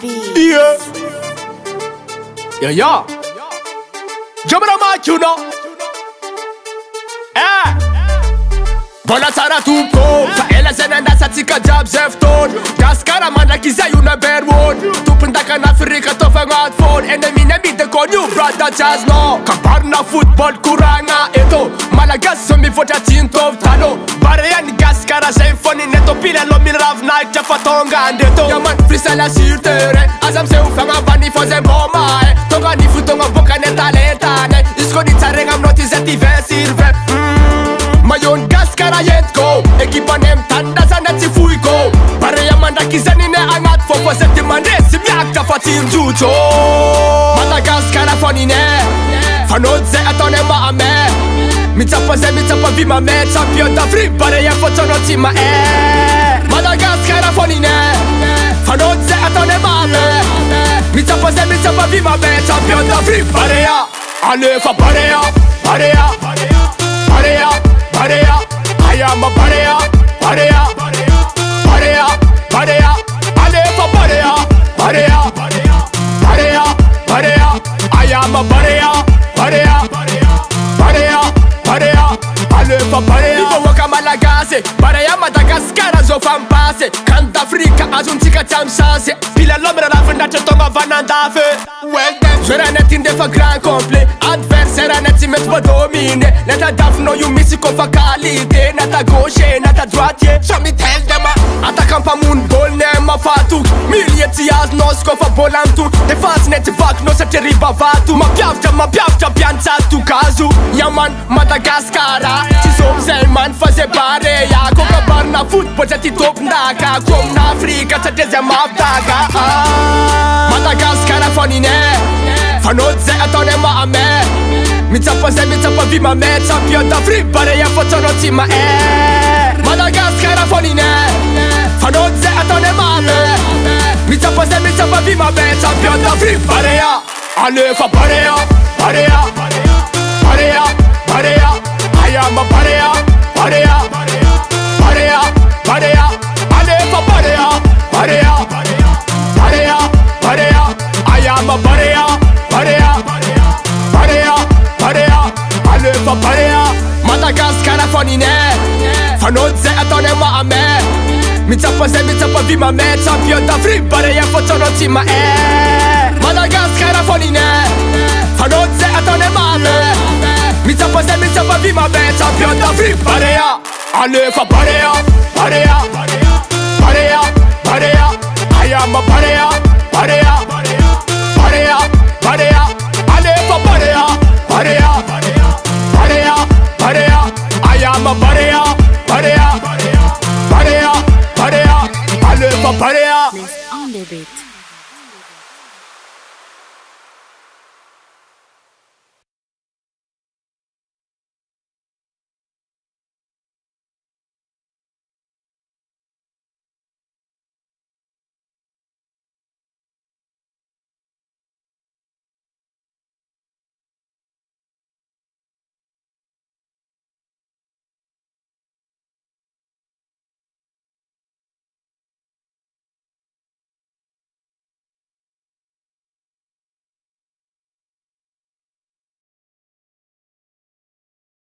beat. Yeah. Yeah. Jump on my you know. Bona tsara tompo fa ela zay nandasantsika jiaby zay fotoana gasikara mandrak'izay io na berwood tompon-dakana afrika tao fagnaty fôny ennemi amidy connu brada jazno kabarina football koragna eto malagasy zao mivoatra tsintovy talo bare ihany gasikara zay fôny neto pile aloha mila ravinahitra fa tonga andreto yaman frisala sur terrain aza amizay ho fagnavany fa zay mbô mahay tonga ny fotonga boka ny talentany izy koa ny tsaregna aminao ty zay ty 20 sur 20 Mayon gaskara yentko Ekipane mtanda sana tifuiko Pareya mandakizani ne angat Fofo seti mandesi miakta fatin juto Madagaskara fonine Fanodze atone maame Mitapa vima me Champion d'Afrique Pareya fotono tima Madagaskara fonine Fanodze atone maame Mitapa vima me Champion d'Afrique Pareya Alefa pareya Pareya Pareya, I am a pareya, pareya, pareya, pareya, alefa pareya, pareya, pareya, pareya, I am a pareya, pareya, pareya, pareya, alefa pareya. Ivo waka Malagasy, pareya Madagaskara zo fampasy. Kanta Afrika azontsika tsy am'sasy. Pila lomra ravindratra tonga vanandafy. Well then, zoranety ndefa grand complet. Adversaire anety mety voadomine. Nata dafinao io misy kofa qualité. Nata gauche, nata droitier. Samy tell them ataka mpamony bôly ne mafatoky. Milie tsy azonao sy kofa bôly amto. Defasy nety vakinao satria riba vato. Mapiavitra piantsady tokazo. Yaman Madagaskara tsy zômy zay man fa zay pareya. Koka barina football zay ty tompon-daka. Komina Afrika satria zay mavitaka. Madagaskara fonine Fanody zay ataone maame Mitsapa vima me Champion d'Afrique pareya fotono tsy mahay Madagaskara fonine Fanody zay ataone maame Mitsapa vima me Champion d'Afrique pareya Alefa pareya Pareya Pareya Pareya I am a pareya Pareya Pareya Pareya Alefa pareya Pareya Pareya Pareya I am a pareya Pareya Pareya Pareya Alefa pareya Madagaskara fonine Fanody zay ataone maame Mitsapa vima me Champion d'Afrique pareya fotono tsy mahay Madagaskara fonine Fanody zay ataone maame Mitsapa vima me Champion d'Afrique pareya Alefa pareya Pareya Pareya Pareya I am a pareya Pareya Pareya Pareya Alefa pareya Pareya